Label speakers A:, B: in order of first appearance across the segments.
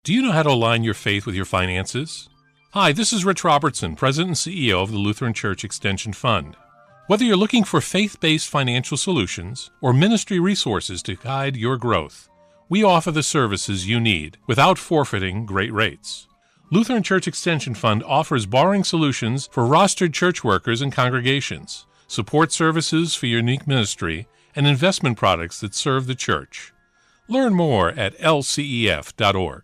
A: Do you know how to align your faith with your finances? Hi, this is Rich Robertson, President and CEO of the Lutheran Church Extension Fund. Whether you're looking for faith-based financial solutions or ministry resources to guide your growth, we offer the services you need without forfeiting great rates. Lutheran Church Extension Fund offers borrowing solutions for rostered church workers and congregations, support services for your unique ministry, and investment products that serve the church. Learn more at lcef.org.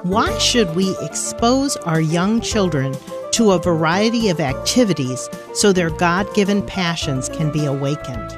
B: Why should we expose our young children to a variety of activities so their God-given passions can be awakened?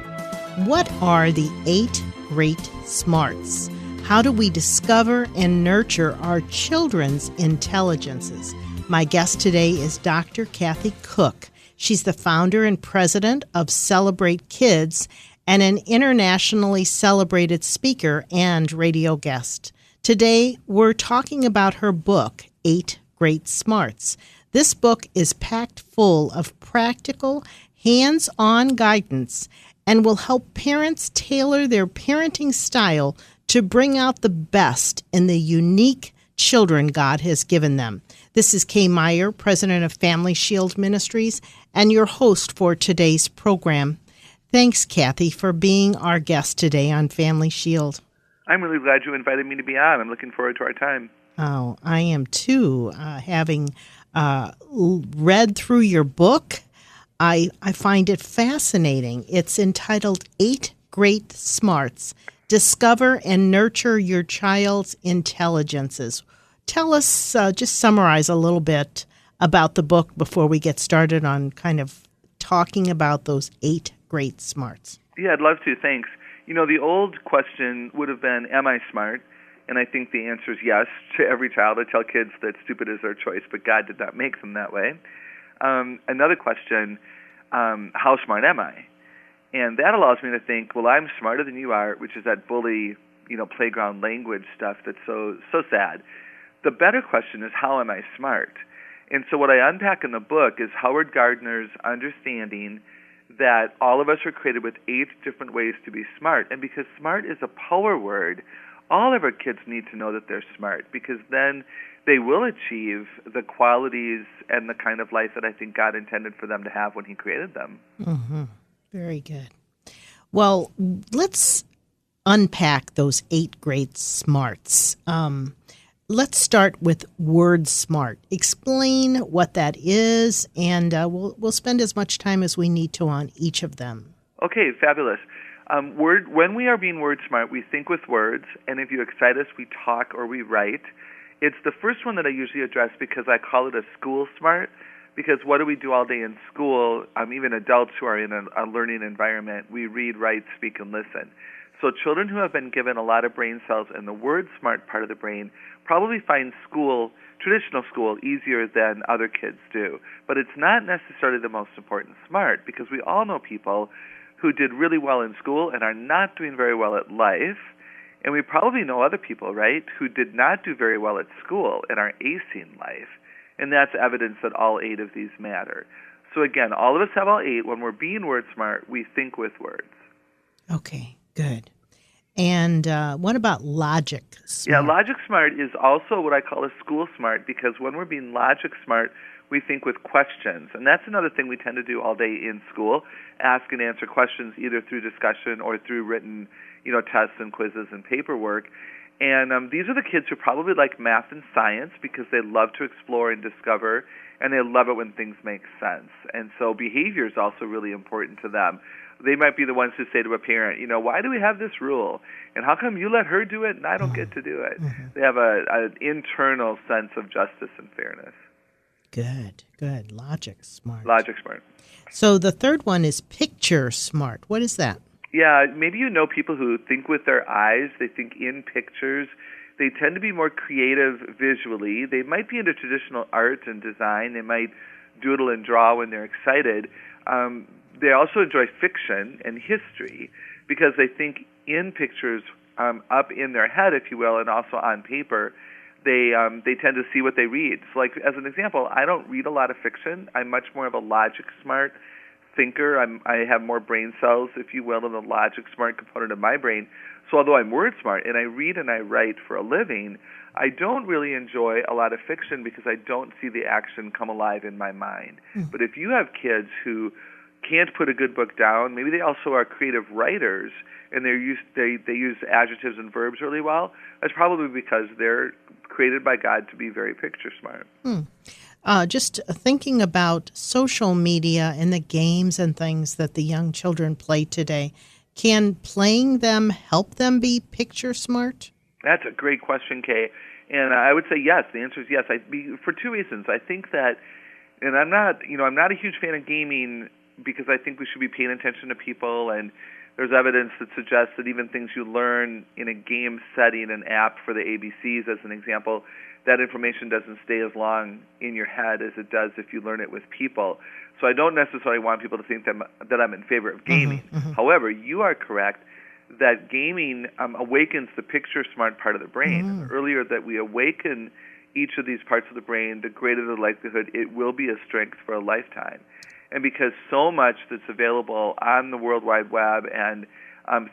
B: What are the 8 great smarts? How do we discover and nurture our children's intelligences? My guest today is Dr. Cathy Koch. She's the founder and president of Celebrate Kids and an internationally celebrated speaker and radio guest. Today, we're talking about her book, 8 Great Smarts. This book is packed full of practical, hands-on guidance and will help parents tailor their parenting style to bring out the best in the unique children God has given them. This is Kay Meyer, president of Family Shield Ministries, and your host for today's program. Thanks, Cathy, for being our guest today on Family Shield.
C: I'm really glad you invited me to be on. I'm looking forward to our time.
B: Oh, I am too. Having read through your book, I find it fascinating. It's entitled 8 Great Smarts. Discover and nurture your child's intelligences. Tell us, just summarize a little bit about the book before we get started on kind of talking about those 8 great smarts.
C: Yeah, I'd love to. Thanks. You know, the old question would have been, am I smart? And I think the answer is yes to every child. I tell kids that stupid is their choice, but God did not make them that way. Another question, how smart am I? And that allows me to think, well, I'm smarter than you are, which is that bully, playground language stuff that's so sad. The better question is, how am I smart? And so what I unpack in the book is Howard Gardner's understanding that all of us are created with 8 different ways to be smart. And because smart is a power word, all of our kids need to know that they're smart, because then they will achieve the qualities and the kind of life that I think God intended for them to have when He created them.
B: Mm-hmm. Very good. Well, let's unpack those 8 great smarts. Let's start with word smart. Explain what that is, and we'll spend as much time as we need to on each of them.
C: Okay, fabulous. When we are being word smart, we think with words, and if you excite us, we talk or we write. It's the first one that I usually address because I call it a school smart, because what do we do all day in school? Even adults who are in a learning environment, we read, write, speak, and listen. So children who have been given a lot of brain cells in the word smart part of the brain probably find traditional school, easier than other kids do. But it's not necessarily the most important smart, because we all know people who did really well in school and are not doing very well at life. And we probably know other people, right, who did not do very well at school and are acing life. And that's evidence that all 8 of these matter. So again, all of us have all 8. When we're being word smart, we think with words.
B: Okay, good. And what about logic smart?
C: Yeah, logic smart is also what I call a school smart, because when we're being logic smart, we think with questions. And that's another thing we tend to do all day in school, ask and answer questions either through discussion or through written, tests and quizzes and paperwork. And these are the kids who probably like math and science because they love to explore and discover, and they love it when things make sense. And so behavior is also really important to them. They might be the ones who say to a parent, why do we have this rule? And how come you let her do it and I don't get to do it? Mm-hmm. They have an internal sense of justice and fairness.
B: Good. Logic smart.
C: Logic smart.
B: So the third one is picture smart. What is that?
C: Yeah, maybe you know people who think with their eyes. They think in pictures. They tend to be more creative visually. They might be into traditional art and design. They might doodle and draw when they're excited. They also enjoy fiction and history because they think in pictures up in their head, if you will, and also on paper. They tend to see what they read. So, like, as an example, I don't read a lot of fiction. I'm much more of a logic smart thinker. I have more brain cells, if you will, than the logic smart component of my brain. So although I'm word smart and I read and I write for a living, I don't really enjoy a lot of fiction because I don't see the action come alive in my mind. But if you have kids who can't put a good book down, maybe they also are creative writers and they use adjectives and verbs really well, that's probably because they're created by God to be very picture smart.
B: Just thinking about social media and the games and things that the young children play today, can playing them help them be picture smart?
C: That's a great question, Kay. And I would say yes. The answer is yes. For two reasons. I think that, and I'm not a huge fan of gaming because I think we should be paying attention to people, and there's evidence that suggests that even things you learn in a game setting, an app for the ABCs as an example, that information doesn't stay as long in your head as it does if you learn it with people. So I don't necessarily want people to think that I'm in favor of gaming. However, you are correct that gaming awakens the picture smart part of the brain. The earlier that we awaken each of these parts of the brain, the greater the likelihood it will be a strength for a lifetime. And because so much that's available on the World Wide Web and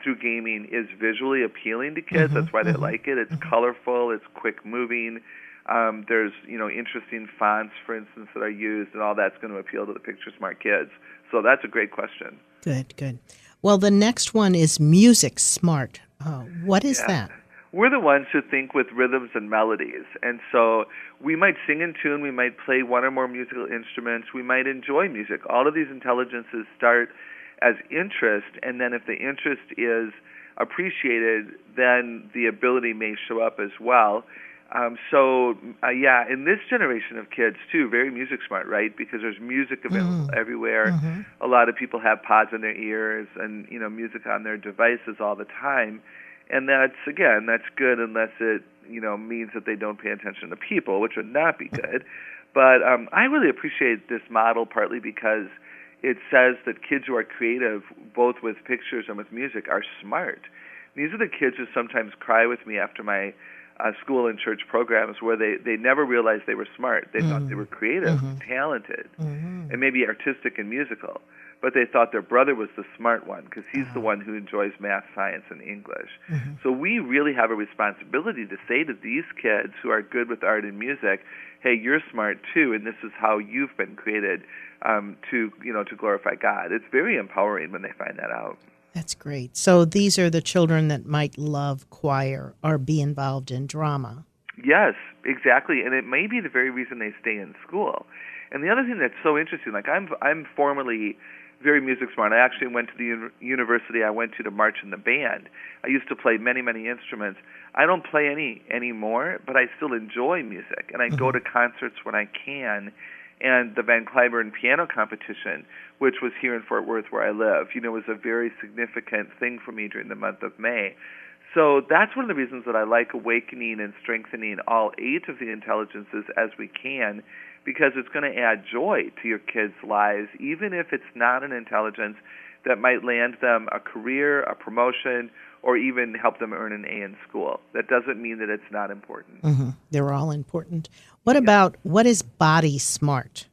C: through gaming is visually appealing to kids, that's why they like it. It's colorful, it's quick moving. There's interesting fonts, for instance, that are used, and all that's going to appeal to the picture smart kids. So that's a great question.
B: Good. Well, the next one is music smart. What is that?
C: We're the ones who think with rhythms and melodies. And so we might sing in tune, we might play one or more musical instruments, we might enjoy music. All of these intelligences start as interest, and then if the interest is appreciated, then the ability may show up as well. In this generation of kids, too, very music smart, right? Because there's music available everywhere. A lot of people have pods in their ears and, music on their devices all the time. And that's good unless it, means that they don't pay attention to people, which would not be good. But I really appreciate this model partly because it says that kids who are creative, both with pictures and with music, are smart. These are the kids who sometimes cry with me after my school and church programs where they never realized they were smart. They thought they were creative, talented, and maybe artistic and musical. But they thought their brother was the smart one because he's the one who enjoys math, science, and English. So we really have a responsibility to say to these kids who are good with art and music, hey, you're smart too, and this is how you've been created to glorify God. It's very empowering when they find that out.
B: That's great. So these are the children that might love choir or be involved in drama.
C: Yes, exactly. And it may be the very reason they stay in school. And the other thing that's so interesting, like I'm formerly very music smart. I actually went to the university I went to march in the band. I used to play many, many instruments. I don't play any anymore, but I still enjoy music. And I go to concerts when I can. And the Van Cliburn piano competition, which was here in Fort Worth where I live, was a very significant thing for me during the month of May. So that's one of the reasons that I like awakening and strengthening all 8 of the intelligences as we can, because it's going to add joy to your kids' lives, even if it's not an intelligence that might land them a career, a promotion, or even help them earn an A in school. That doesn't mean that it's not important.
B: They're all important. What about, what is body smart?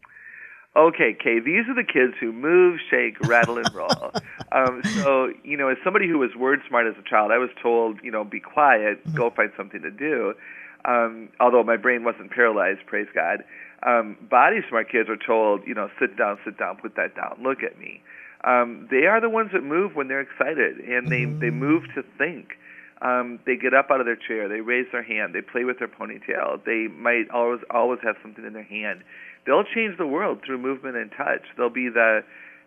C: Okay, Kay, these are the kids who move, shake, rattle, and roll. As somebody who was word smart as a child, I was told, be quiet, go find something to do, although my brain wasn't paralyzed, praise God. Body smart kids are told, sit down, put that down, look at me. They are the ones that move when they're excited, and they move to think. They get up out of their chair, they raise their hand, they play with their ponytail, they might always have something in their hand. They'll change the world through movement and touch. They'll be the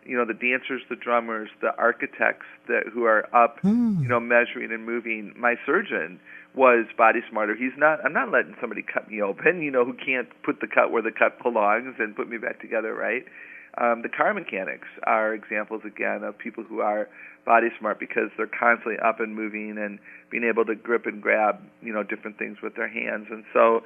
C: dancers, the drummers, the architects who are up, measuring and moving. My surgeon was body smarter. I'm not letting somebody cut me open, who can't put the cut where the cut belongs and put me back together, right? The car mechanics are examples, again, of people who are body smart because they're constantly up and moving and being able to grip and grab, different things with their hands. And so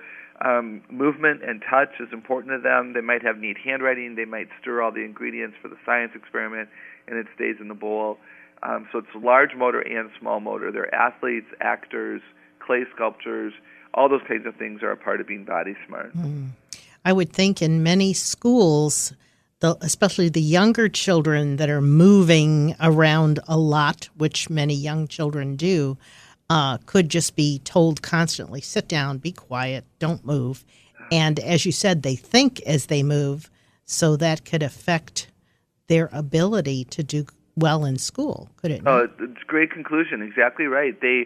C: movement and touch is important to them. They might have neat handwriting. They might stir all the ingredients for the science experiment, and it stays in the bowl. So it's large motor and small motor. They're athletes, actors, clay sculptors. All those kinds of things are a part of being body smart.
B: I would think in many schools especially the younger children that are moving around a lot, which many young children do, could just be told constantly, sit down, be quiet, don't move. And as you said, they think as they move, so that could affect their ability to do well in school, could it not?
C: Oh, it's a great conclusion. Exactly right. They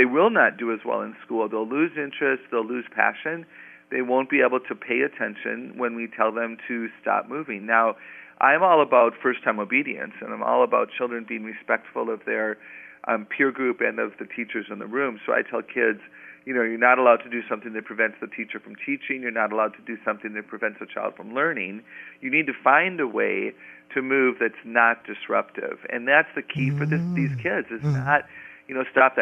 C: will not do as well in school. They'll lose interest. They'll lose passion. They won't be able to pay attention when we tell them to stop moving. Now, I'm all about first-time obedience, and I'm all about children being respectful of their peer group and of the teachers in the room. So I tell kids, you're not allowed to do something that prevents the teacher from teaching. You're not allowed to do something that prevents a child from learning. You need to find a way to move that's not disruptive. And that's the key for these kids, is not, stop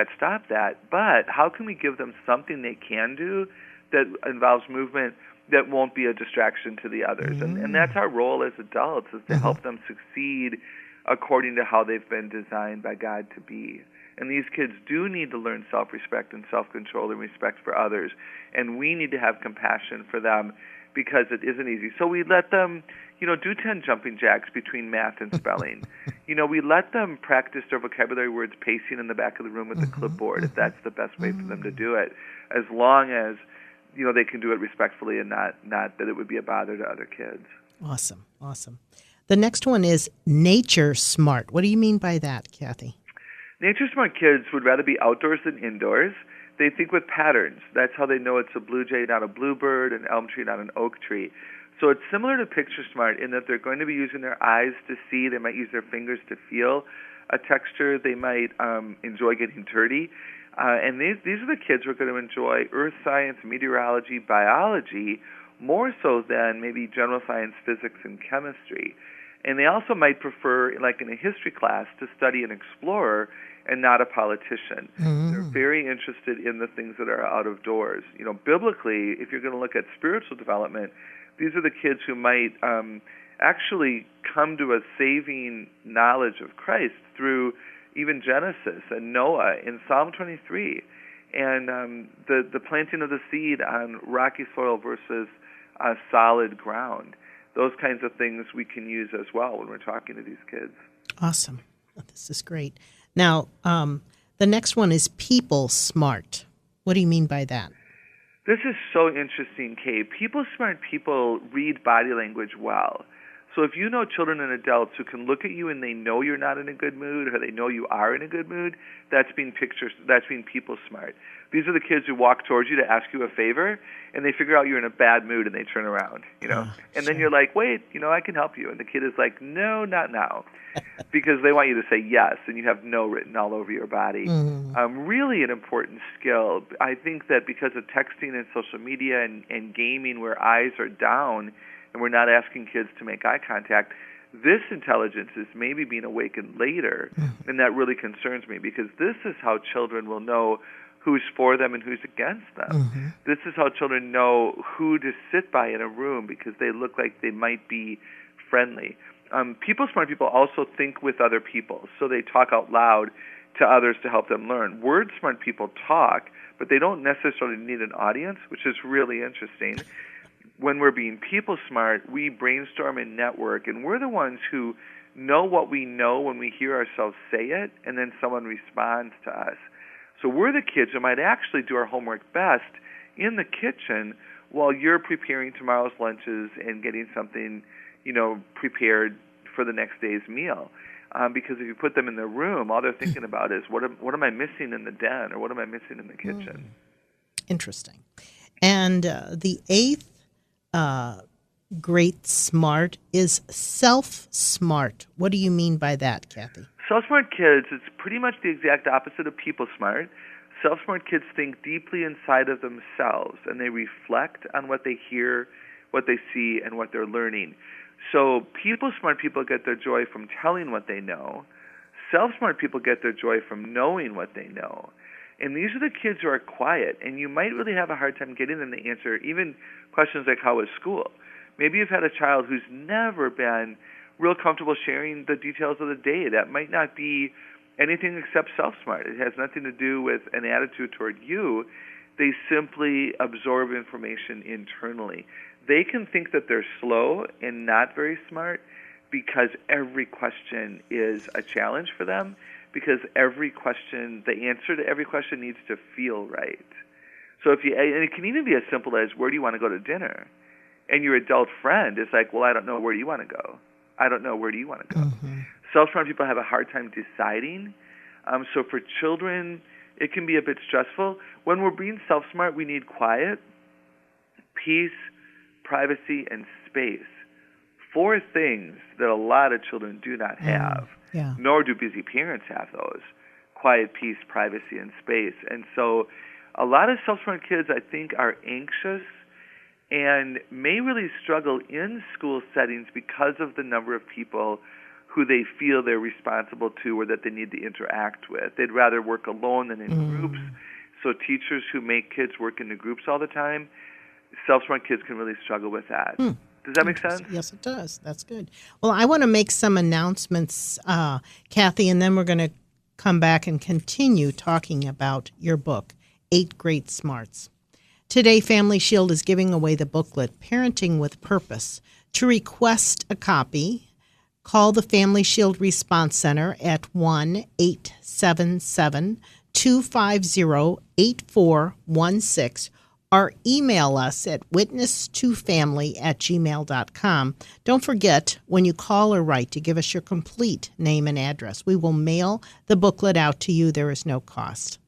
C: that. But how can we give them something they can do that involves movement that won't be a distraction to the others? And that's our role as adults, is to help them succeed according to how they've been designed by God to be. And these kids do need to learn self-respect and self-control and respect for others. And we need to have compassion for them, because it isn't easy. So we let them, do 10 jumping jacks between math and spelling. We let them practice their vocabulary words pacing in the back of the room with the clipboard, if that's the best way for them to do it, as long as, they can do it respectfully and not that it would be a bother to other kids.
B: Awesome. The next one is nature smart. What do you mean by that, Cathy?
C: Nature smart kids would rather be outdoors than indoors. They think with patterns. That's how they know it's a blue jay, not a bluebird, an elm tree, not an oak tree. So it's similar to picture smart in that they're going to be using their eyes to see. They might use their fingers to feel a texture. They might enjoy getting dirty. And these are the kids who are going to enjoy earth science, meteorology, biology, more so than maybe general science, physics, and chemistry. And they also might prefer, like in a history class, to study an explorer and not a politician. They're very interested in the things that are out of doors. Biblically, if you're going to look at spiritual development, these are the kids who might actually come to a saving knowledge of Christ through even Genesis and Noah in Psalm 23, and the planting of the seed on rocky soil versus solid ground. Those kinds of things we can use as well when we're talking to these kids.
B: Awesome. This is great. Now, the next one is people smart. What do you mean by that?
C: This is so interesting, Kay. People smart people read body language well. So if you know children and adults who can look at you and they know you're not in a good mood, or they know you are in a good mood, that's being people smart. These are the kids who walk towards you to ask you a favor, and they figure out you're in a bad mood and they turn around, and then you're like, wait, I can help you. And the kid is like, no, not now, because they want you to say yes, and you have no written all over your body. Really an important skill. I think that because of texting and social media and gaming where eyes are down, and we're not asking kids to make eye contact, this intelligence is maybe being awakened later, and that really concerns me, because this is how children will know who's for them and who's against them. This is how children know who to sit by in a room, because they look like they might be friendly. People smart people also think with other people, so they talk out loud to others to help them learn. Word smart people talk, but they don't necessarily need an audience, which is really interesting. When we're being people smart, we brainstorm and network, and we're the ones who know what we know when we hear ourselves say it, and then someone responds to us. So we're the kids who might actually do our homework best in the kitchen while you're preparing tomorrow's lunches and getting something, prepared for the next day's meal. Because if you put them in their room, all they're thinking about is, what am I missing in the den, or what am I missing in the kitchen?
B: Interesting. And the eighth great smart is self-smart. What do you mean by that, Cathy?
C: Self-smart kids, it's pretty much the exact opposite of people-smart. Self-smart kids think deeply inside of themselves, and they reflect on what they hear, what they see, and what they're learning. So people-smart people get their joy from telling what they know. Self-smart people get their joy from knowing what they know. And these are the kids who are quiet, and you might really have a hard time getting them to answer even questions like, how was school? Maybe you've had a child who's never been real comfortable sharing the details of the day. That might not be anything except self-smart. It has nothing to do with an attitude toward you. They simply absorb information internally. they can think that they're slow and not very smart because every question is a challenge for them, because every question, the answer to every question needs to feel right. So and it can even be as simple as, where do you want to go to dinner? And your adult friend is like, well, I don't know, where do you want to go? I don't know, where do you want to go? Mm-hmm. Self-smart people have a hard time deciding. So for children, it can be a bit stressful. When we're being self-smart, we need quiet, peace, privacy, and space. 4 things that a lot of children do not have, nor do busy parents have those: quiet, peace, privacy, and space. And so a lot of self-smart kids, I think, are anxious and may really struggle in school settings because of the number of people who they feel they're responsible to or that they need to interact with. They'd rather work alone than in groups. So teachers who make kids work in the groups all the time, self-smart kids can really struggle with that. Does that make sense?
B: Yes, it does. That's good. Well, I want to make some announcements, Cathy, and then we're going to come back and continue talking about your book, 8 Great Smarts. Today, Family Shield is giving away the booklet, Parenting with Purpose. To request a copy, call the Family Shield Response Center at 1-877-250-8416 or email us at witness2family@gmail.com. Don't forget, when you call or write, to give us your complete name and address. We will mail the booklet out to you. There is no cost.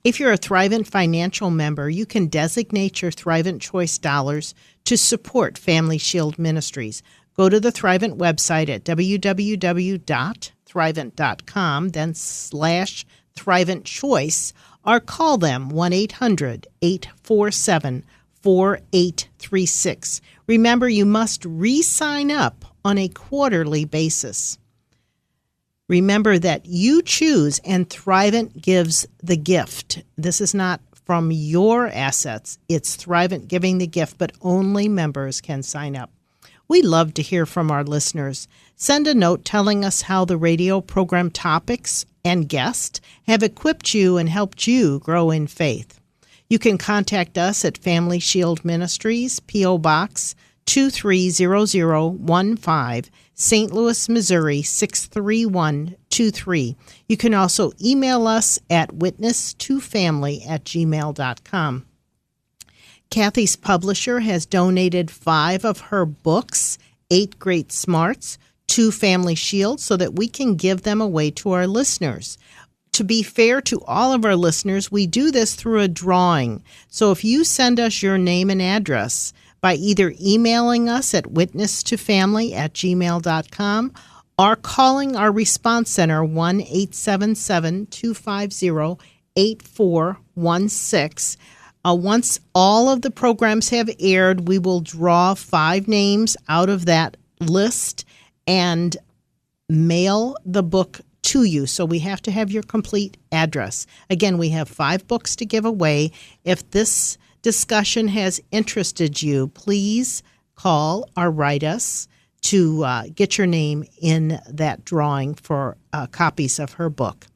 B: If you're a Thrivent financial member, you can designate your Thrivent Choice dollars to support Family Shield Ministries. Go to the Thrivent website at www.thrivent.com, then /Thrivent Choice, or call them 1-800-847-4836. Remember, you must re-sign up on a quarterly basis. Remember that you choose and Thrivent gives the gift. This is not from your assets. It's Thrivent giving the gift, but only members can sign up. We love to hear from our listeners. Send a note telling us how the radio program topics and guests have equipped you and helped you grow in faith. You can contact us at Family Shield Ministries, P.O. Box 230015, St. Louis, Missouri 63123. You can also email us at witness2family@gmail.com. Cathy's publisher has donated 5 of her books, 8 Great Smarts, to Family Shield so that we can give them away to our listeners. To be fair to all of our listeners, we do this through a drawing. So if you send us your name and address by either emailing us at witness2family@gmail.com or calling our response center 1-877-250-8416, once all of the programs have aired, we will draw 5 names out of that list and mail the book to you. So we have to have your complete address. Again, we have 5 books to give away. If this discussion has interested you, please call or write us to get your name in that drawing for copies of her book.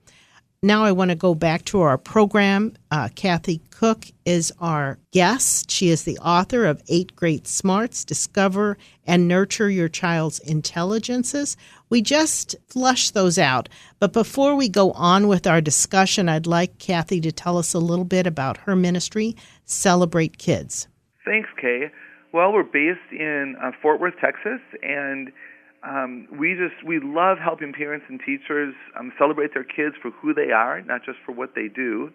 B: Now I want to go back to our program. Cathy Koch is our guest. She is the author of 8 Great Smarts, Discover and Nurture Your Child's Intelligences. We just flushed those out. But before we go on with our discussion, I'd like Cathy to tell us a little bit about her ministry, Celebrate Kids.
C: Thanks, Kay. Well, we're based in Fort Worth, Texas, and we love helping parents and teachers celebrate their kids for who they are, not just for what they do.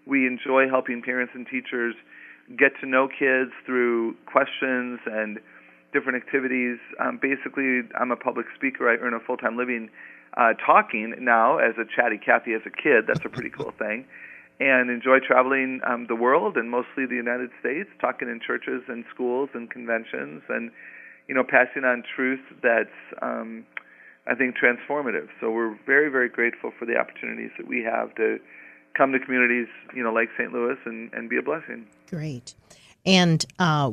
C: We enjoy helping parents and teachers get to know kids through questions and different activities. Basically, I'm a public speaker. I earn a full-time living talking now as a chatty Cathy as a kid. That's a pretty cool thing. And enjoy traveling the world and mostly the United States, talking in churches and schools and conventions and passing on truth that's, I think, transformative. So we're very, very grateful for the opportunities that we have to come to communities, like St. Louis and be a blessing.
B: Great. And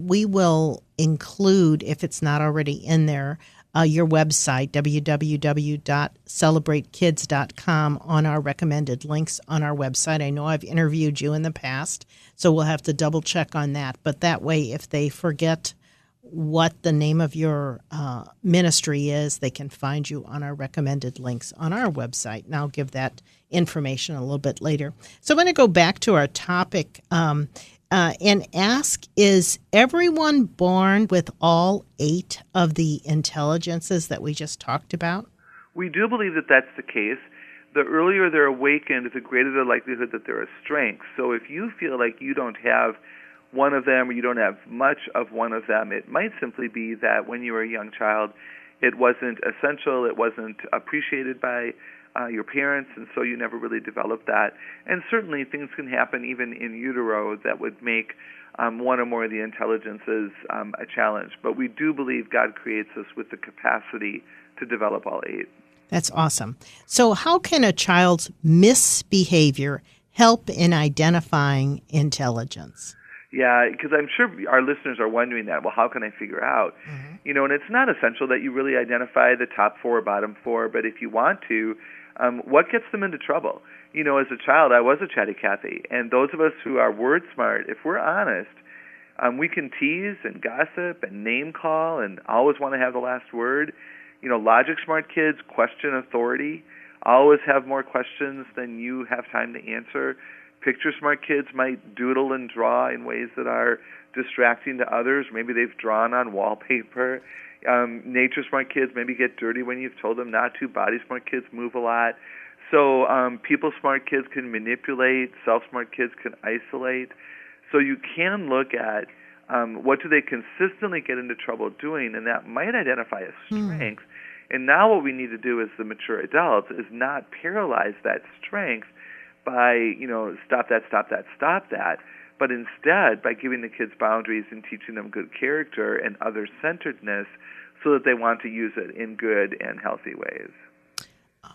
B: we will include, if it's not already in there, your website, www.celebratekids.com, on our recommended links on our website. I know I've interviewed you in the past, so we'll have to double check on that. But that way, if they forget what the name of your ministry is, they can find you on our recommended links on our website. And I'll give that information a little bit later. So I'm going to go back to our topic and ask, is everyone born with all 8 of the intelligences that we just talked about?
C: We do believe that that's the case. The earlier they're awakened, the greater the likelihood that there are strengths. So if you feel like you don't have one of them or you don't have much of one of them, it might simply be that when you were a young child, it wasn't essential, it wasn't appreciated by your parents, and so you never really developed that. And certainly things can happen even in utero that would make one or more of the intelligences a challenge. But we do believe God creates us with the capacity to develop all 8.
B: That's awesome. So how can a child's misbehavior help in identifying intelligence?
C: Yeah, because I'm sure our listeners are wondering that. Well, how can I figure out? Mm-hmm. And it's not essential that you really identify the top 4 or bottom 4, but if you want to, what gets them into trouble? As a child, I was a chatty Cathy, and those of us who are word smart, if we're honest, we can tease and gossip and name call and always want to have the last word. Logic smart kids question authority, always have more questions than you have time to answer. Picture smart kids might doodle and draw in ways that are distracting to others. Maybe they've drawn on wallpaper. Nature smart kids maybe get dirty when you've told them not to. Body smart kids move a lot. So people smart kids can manipulate. Self smart kids can isolate. So you can look at what do they consistently get into trouble doing, and that might identify a strength. And now what we need to do as the mature adults is not paralyze that strength by, stop that, but instead by giving the kids boundaries and teaching them good character and other-centeredness so that they want to use it in good and healthy ways.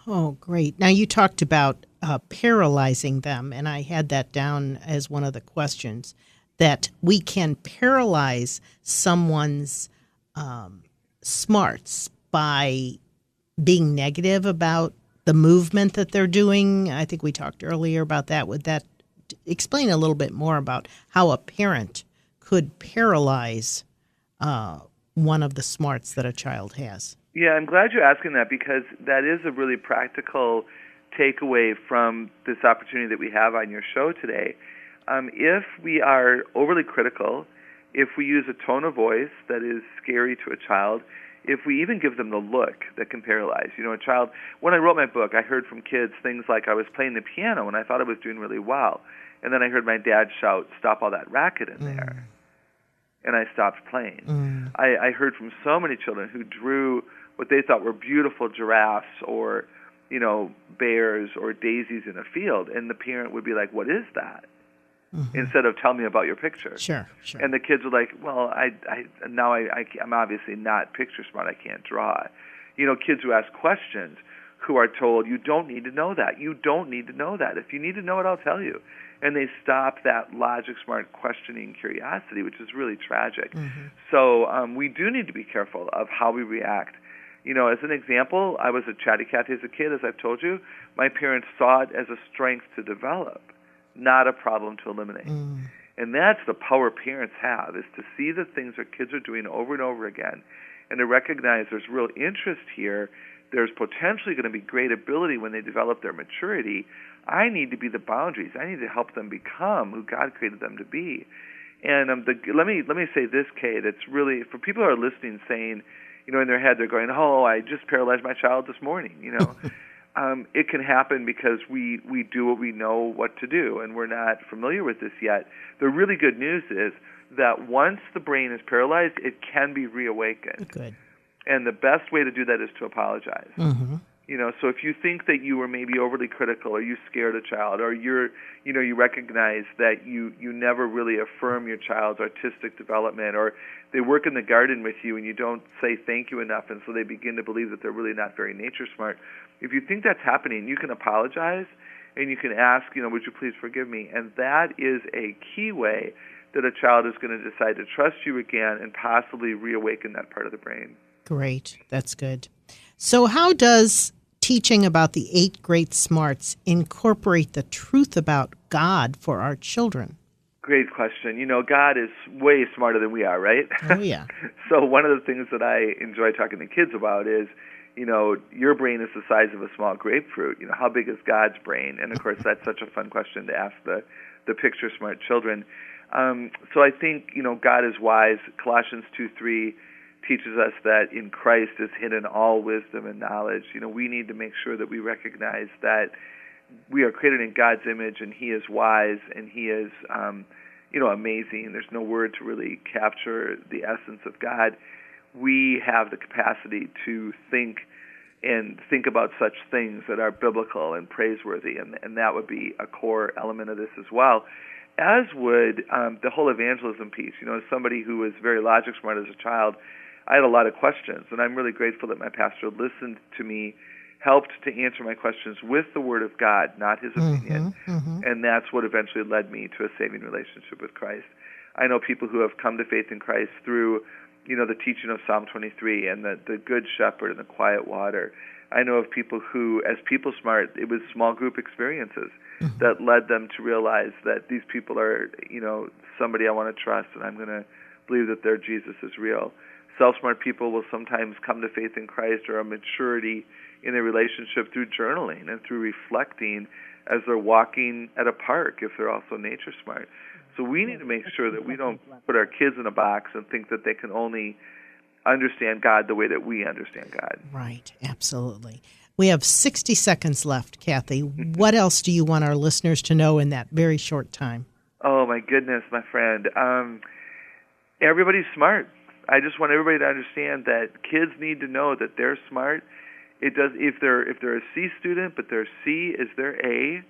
B: Oh, great. Now, you talked about paralyzing them, and I had that down as one of the questions, that we can paralyze someone's smarts by being negative about the movement that they're doing. I think we talked earlier about that. Would that explain a little bit more about how a parent could paralyze one of the smarts that a child has?
C: Yeah, I'm glad you're asking that, because that is a really practical takeaway from this opportunity that we have on your show today. If we are overly critical, if we use a tone of voice that is scary to a child, if we even give them the look that can paralyze. A child, when I wrote my book, I heard from kids things like I was playing the piano and I thought I was doing really well. And then I heard my dad shout, "Stop all that racket in there." And I stopped playing. I heard from so many children who drew what they thought were beautiful giraffes or, bears or daisies in a field. And the parent would be like, "What is that?" Instead of "Tell me about your picture."
B: Sure.
C: And the kids were like, "Well, I'm obviously not picture smart. I can't draw." Kids who ask questions, who are told, "You don't need to know that. You don't need to know that. If you need to know it, I'll tell you." And they stop that logic smart questioning curiosity, which is really tragic. So we do need to be careful of how we react. As an example, I was a chatty Cathy as a kid, as I've told you. My parents saw it as a strength to develop, not a problem to eliminate. And that's the power parents have, is to see the things their kids are doing over and over again and to recognize there's real interest here. There's potentially going to be great ability when they develop their maturity. I need to be the boundaries. I need to help them become who God created them to be. And let me say this, Kay, that's really, for people who are listening saying, in their head they're going, "Oh, I just paralyzed my child this morning," It can happen because we do what we know what to do, and we're not familiar with this yet. The really good news is that once the brain is paralyzed, it can be reawakened.
B: Good.
C: And the best way to do that is to apologize. So if you think that you were maybe overly critical, or you scared a child, or you recognize that you never really affirm your child's artistic development, or they work in the garden with you and you don't say thank you enough, and so they begin to believe that they're really not very nature smart. If you think that's happening, you can apologize and you can ask, "Would you please forgive me?" And that is a key way that a child is going to decide to trust you again and possibly reawaken that part of the brain.
B: Great. That's good. So how does teaching about the 8 great smarts incorporate the truth about God for our children?
C: Great question. God is way smarter than we are, right?
B: Oh, yeah.
C: So one of the things that I enjoy talking to kids about is, your brain is the size of a small grapefruit. How big is God's brain? And, of course, that's such a fun question to ask the picture smart children. So I think, God is wise. Colossians 2:3 teaches us that in Christ is hidden all wisdom and knowledge. We need to make sure that we recognize that we are created in God's image, and He is wise, and He is, amazing. There's no word to really capture the essence of God. We have the capacity to think about such things that are biblical and praiseworthy, and that would be a core element of this as well, as would the whole evangelism piece. As somebody who was very logic smart as a child, I had a lot of questions, and I'm really grateful that my pastor listened to me, helped to answer my questions with the Word of God, not his opinion, and that's what eventually led me to a saving relationship with Christ. I know people who have come to faith in Christ through, the teaching of Psalm 23 and the Good Shepherd and the quiet water. I know of people who, as people smart, it was small group experiences that led them to realize that these people are, somebody I want to trust, and I'm going to believe that their Jesus is real. Self-smart people will sometimes come to faith in Christ or a maturity in their relationship through journaling and through reflecting as they're walking at a park if they're also nature smart. So we need to make sure that we don't put our kids in a box and think that they can only understand God the way that we understand God.
B: Right, absolutely. We have 60 seconds left, Cathy. What else do you want our listeners to know in that very short time?
C: Oh, my goodness, my friend. Everybody's smart. I just want everybody to understand that kids need to know that they're smart. If they're a C student, but their C is their A,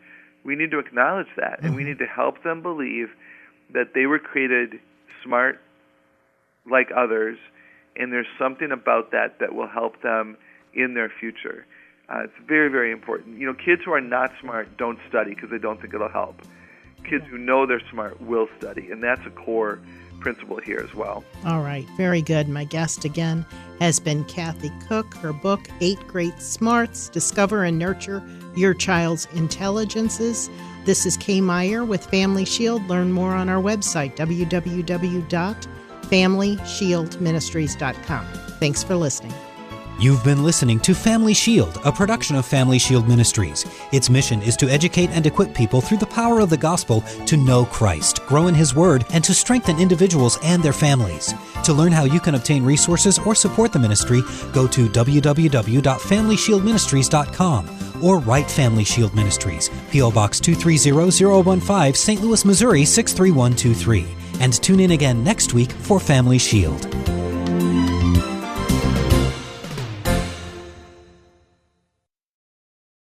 C: we need to acknowledge that, and we need to help them believe that they were created smart like others, and there's something about that will help them in their future. It's very, very important. Kids who are not smart don't study because they don't think it'll help. Kids who know they're smart will study, and that's a core principle here as well. All
B: right, very good. My guest again has been Cathy Koch. Her book, 8 Great Smarts, Discover and Nurture Your Child's Intelligences. This is Kay Meyer with Family Shield. Learn more on our website, www.FamilyShieldMinistries.com. Thanks for listening.
D: You've been listening to Family Shield, a production of Family Shield Ministries. Its mission is to educate and equip people through the power of the gospel to know Christ, grow in His Word, and to strengthen individuals and their families. To learn how you can obtain resources or support the ministry, go to www.FamilyShieldMinistries.com or write Family Shield Ministries, P.O. Box 230015, St. Louis, Missouri 63123. And tune in again next week for Family Shield.